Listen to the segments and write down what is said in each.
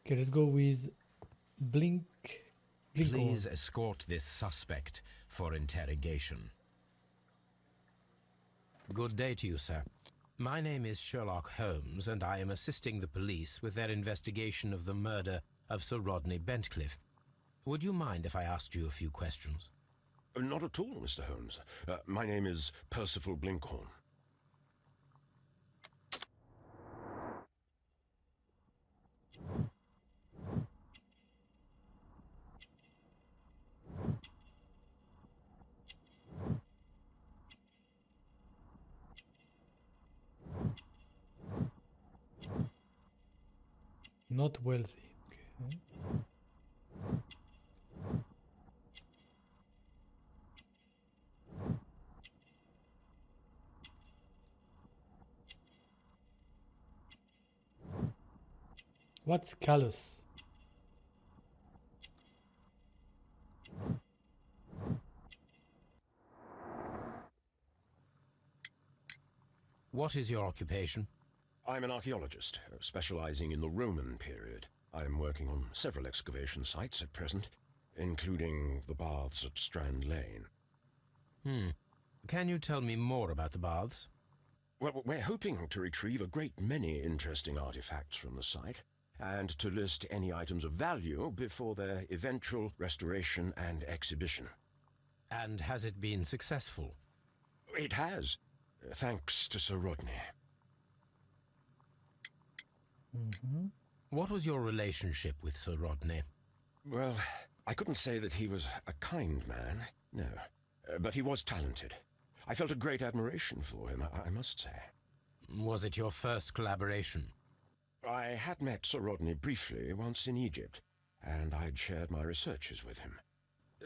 Okay, let's go with Blink. Please Blinkhorn. escort this suspect for interrogation. Good day to you, sir. My name is Sherlock Holmes, and I am assisting the police with their investigation of the murder of Sir Rodney Bentcliffe. Would you mind if I asked you a few questions? Not at all, Mr. Holmes. My name is Percival Blinkhorn. Not wealthy. Okay. What's callous? What is your occupation? I'm an archaeologist, specializing in the Roman period. I'm working on several excavation sites at present, including the baths at Strand Lane. Can you tell me more about the baths? Well, we're hoping to retrieve a great many interesting artifacts from the site, and to list any items of value before their eventual restoration and exhibition. And has it been successful? It has, thanks to Sir Rodney. What was your relationship with Sir Rodney? Well, I couldn't say that he was a kind man, no, but he was talented. I felt a great admiration for him, I must say. Was it your first collaboration? I had met Sir Rodney briefly once in Egypt, and I'd shared my researches with him.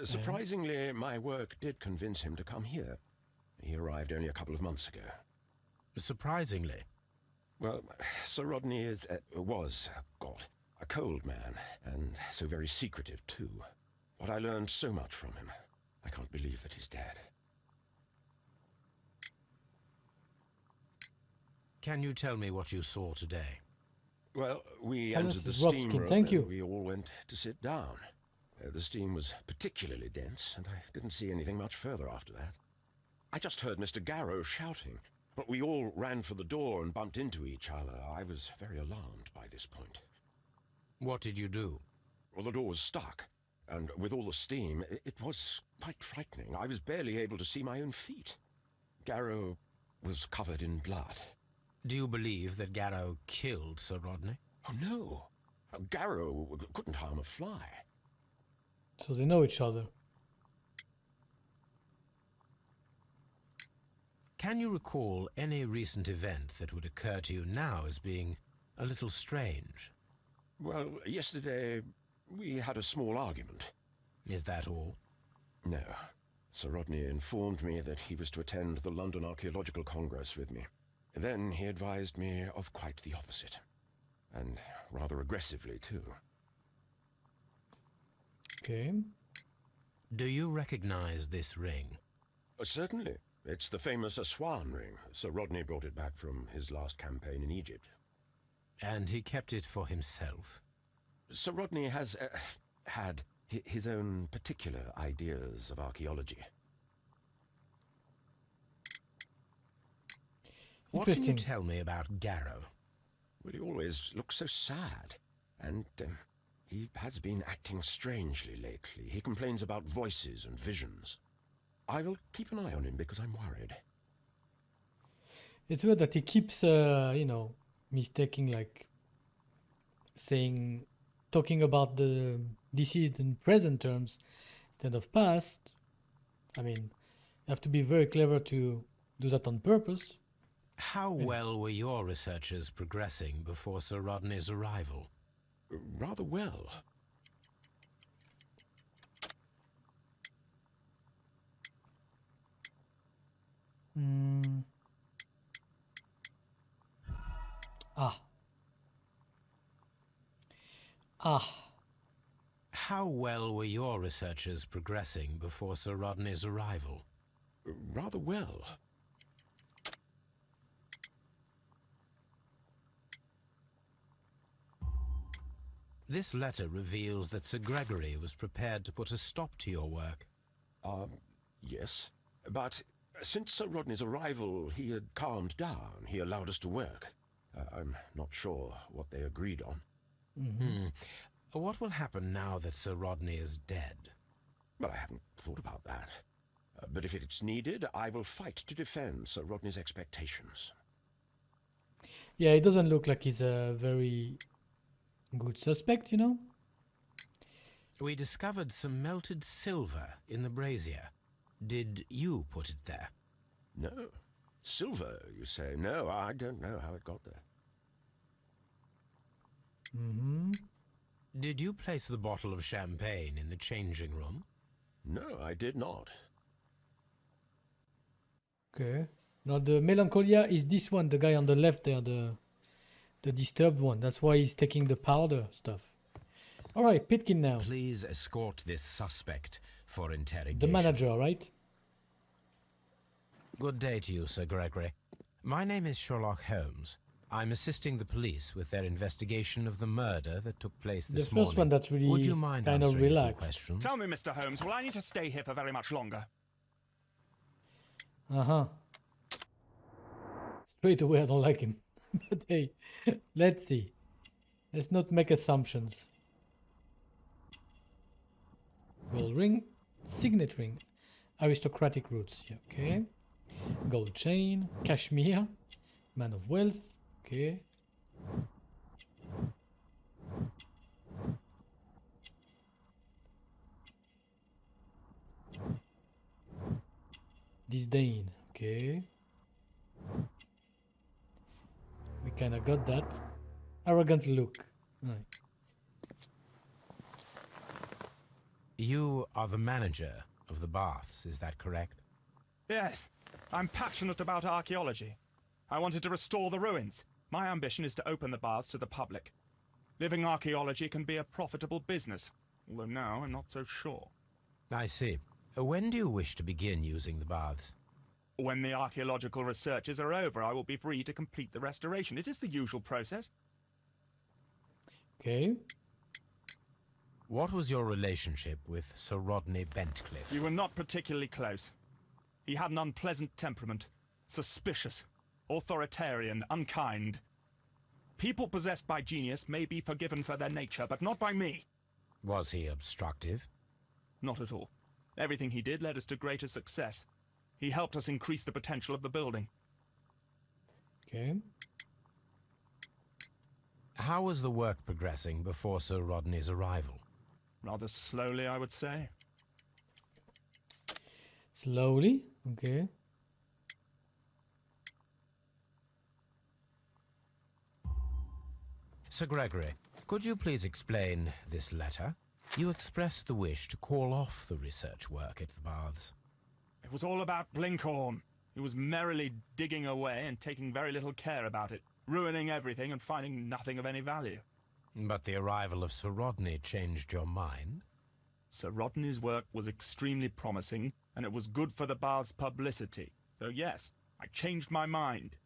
Surprisingly, my work did convince him to come here. He arrived only a couple of months ago. Surprisingly. Well, Sir Rodney was, a cold man, and so very secretive too. But I learned so much from him. I can't believe that he's dead. Can you tell me what you saw today? Well, we Alice entered the is rough steam skin, room thank you. and we all went to sit down. The steam was particularly dense, and I didn't see anything much further after that. I just heard Mr. Garrow shouting, but we all ran for the door and bumped into each other. I was very alarmed by this point. What did you do? Well, the door was stuck, and with all the steam, it was quite frightening. I was barely able to see my own feet. Garrow was covered in blood. Do you believe that Garrow killed Sir Rodney? Oh, no. Garrow couldn't harm a fly. So they know each other. Can you recall any recent event that would occur to you now as being a little strange? Well, yesterday we had a small argument. Is that all? No. Sir Rodney informed me that he was to attend the London Archaeological Congress with me. Then he advised me of quite the opposite. And rather aggressively, too. Okay. Do you recognize this ring? Certainly. It's the famous Aswan ring. Sir Rodney brought it back from his last campaign in Egypt. And he kept it for himself? Sir Rodney has had his own particular ideas of archaeology. What can you tell me about Garrow? Well, he always looks so sad, and he has been acting strangely lately. He complains about voices and visions. I will keep an eye on him because I'm worried. It's weird that he keeps, mistaking, like, talking about the deceased in present terms instead of past. I mean, you have to be very clever to do that on purpose. How well were your researches progressing before Sir Rodney's arrival? Rather well. How well were your researches progressing before Sir Rodney's arrival? Rather well. This letter reveals that Sir Gregory was prepared to put a stop to your work. Yes. But since Sir Rodney's arrival, he had calmed down. He allowed us to work. I'm not sure what they agreed on. What will happen now that Sir Rodney is dead? Well, I haven't thought about that. But if it's needed, I will fight to defend Sir Rodney's expectations. Yeah, it doesn't look like he's a very good suspect, you know? We discovered some melted silver in the brazier. Did you put it there? No. Silver, you say? No, I don't know how it got there. Did you place the bottle of champagne in the changing room? No, I did not. Okay. Now the Melancholia is this one, the guy on the left there, the disturbed one. That's why he's taking the powder stuff. All right, Pitkin now. Please escort this suspect for interrogation. The manager, right? Good day to you, Sir Gregory. My name is Sherlock Holmes. I'm assisting the police with their investigation of the murder that took place The this first morning. one that's really Would you mind kind of answering a few relaxed. questions? Tell me, Mr. Holmes, will I need to stay here for very much longer? Straight away, I don't like him. But hey, let's see. Let's not make assumptions. Gold ring, signet ring, aristocratic roots. Yeah, okay. Gold chain, cashmere, man of wealth. Okay. Disdain. Okay. We kind of got that. Arrogant look. Right. You are the manager of the baths, is that correct? Yes, I'm passionate about archaeology. I wanted to restore the ruins. My ambition is to open the baths to the public. Living archaeology can be a profitable business, although now I'm not so sure. I see. When do you wish to begin using the baths? When the archaeological researches are over, I will be free to complete the restoration. It is the usual process. Okay. What was your relationship with Sir Rodney Bentcliffe? We were not particularly close. He had an unpleasant temperament, suspicious, authoritarian, unkind. People possessed by genius may be forgiven for their nature, but not by me. Was he obstructive? Not at all. Everything he did led us to greater success. He helped us increase the potential of the building. Okay. How was the work progressing before Sir Rodney's arrival? Rather slowly, I would say. Slowly. Okay. Sir Gregory, could you please explain this letter? You expressed the wish to call off the research work at the baths. It was all about Blinkhorn. He was merrily digging away and taking very little care about it, ruining everything and finding nothing of any value. But the arrival of Sir Rodney changed your mind? Sir Rodney's work was extremely promising, and it was good for the bath's publicity. So yes, I changed my mind.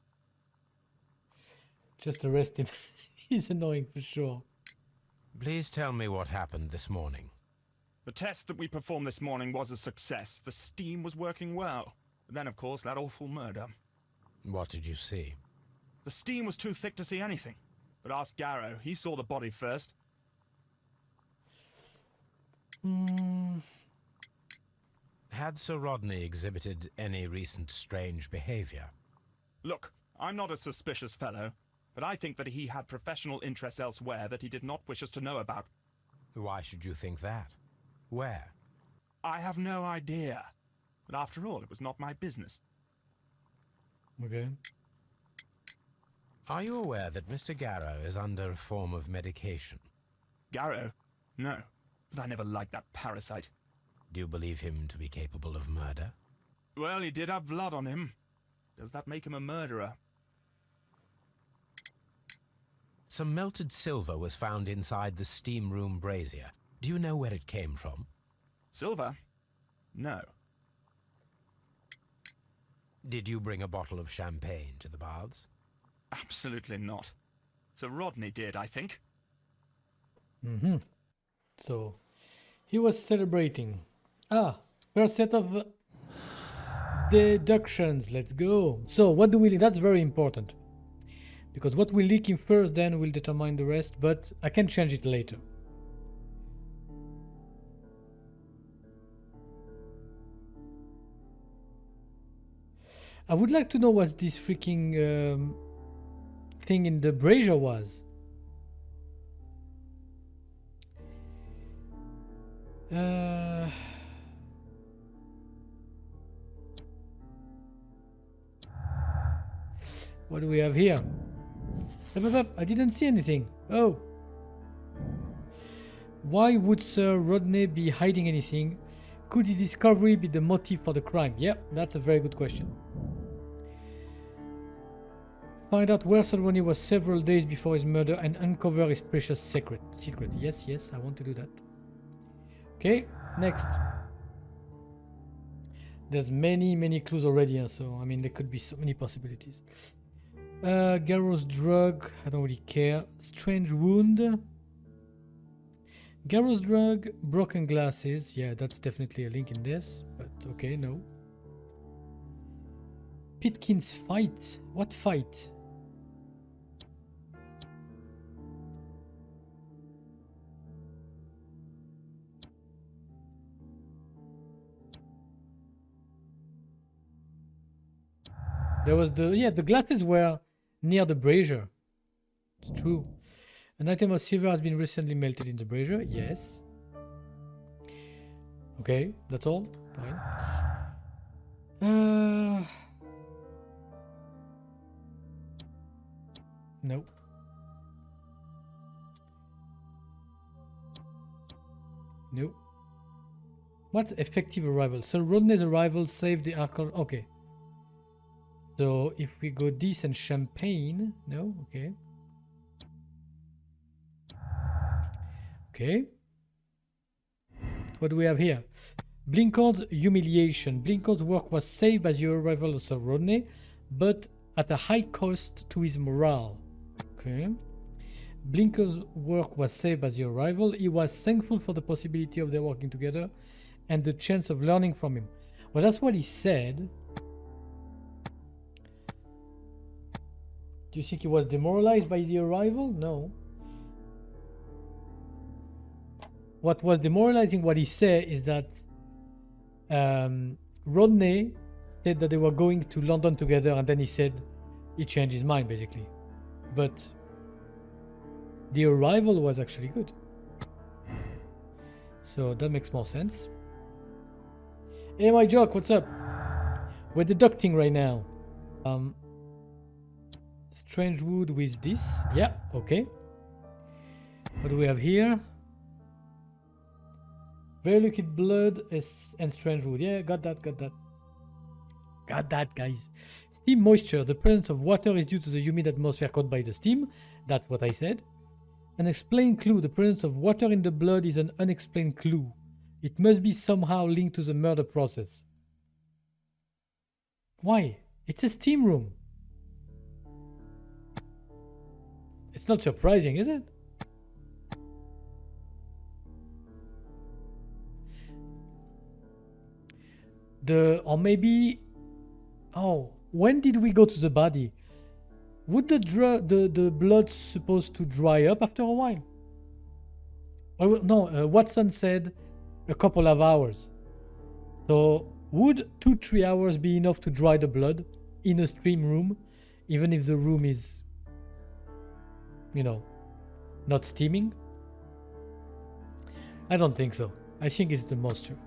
Just arrest him. He's annoying for sure. Please tell me what happened this morning. The test that we performed this morning was a success. The steam was working well. But then, of course, that awful murder. What did you see? The steam was too thick to see anything. But ask Garrow. He saw the body first. Had Sir Rodney exhibited any recent strange behavior? Look, I'm not a suspicious fellow, but I think that he had professional interests elsewhere that he did not wish us to know about. Why should you think that? Where? I have no idea. But after all, it was not my business. Okay. Are you aware that Mr. Garrow is under a form of medication? Garrow? No. But I never liked that parasite. Do you believe him to be capable of murder? Well, he did have blood on him. Does that make him a murderer? Some melted silver was found inside the steam room brazier. Do you know where it came from? Silver? No. Did you bring a bottle of champagne to the baths? Absolutely not. Sir Rodney did, I think. So he was celebrating. First set of deductions. Let's go. So what do we leak? That's very important. Because what we leak in first then will determine the rest, but I can change it later. I would like to know what this freaking thing in the brazier was. What do we have here? I didn't see anything. Oh. Why would Sir Rodney be hiding anything? Could his discovery be the motive for the crime? Yeah, that's a very good question. Find out where Sir Rodney was several days before his murder and uncover his precious secret. Yes, I want to do that. Okay, next. There's many clues already, so I mean there could be so many possibilities. Garrow's drug, I don't really care. Strange wound. Garrow's drug, broken glasses. Yeah, that's definitely a link in this, but okay, no. Pitkin's fight. What fight? There was the glasses were near the brazier. It's true. An item of silver has been recently melted in the brazier. Yes. Okay, that's all. Fine. No. No. What's effective arrival? Sir Rodney's arrival saved the alcohol. Okay. So if we go this and champagne, no, okay. Okay. What do we have here? Blincold's humiliation. Blincold's work was saved by the arrival of Sir Rodney, but at a high cost to his morale. Okay. Blincold's work was saved by the arrival. He was thankful for the possibility of their working together and the chance of learning from him. Well, that's what he said. Do you think he was demoralized by the arrival? No. What was demoralizing, what he said, is that Rodney said that they were going to London together, and then he said he changed his mind, basically. But the arrival was actually good. So that makes more sense. Hey, my joke, what's up? We're deducting right now. Strange wood with this. Yeah, okay. What do we have here? Very liquid blood and strange wood. Yeah, got that. Got that, guys. Steam moisture. The presence of water is due to the humid atmosphere caused by the steam. That's what I said. An explained clue. The presence of water in the blood is an unexplained clue. It must be somehow linked to the murder process. Why? It's a steam room. It's not surprising, is it? Or maybe... Oh, when did we go to the body? Would the blood supposed to dry up after a while? Oh, no, Watson said a couple of hours. So would 2-3 hours be enough to dry the blood in a steam room, even if the room is, you know, not steaming? I don't think so. I think it's the moisture.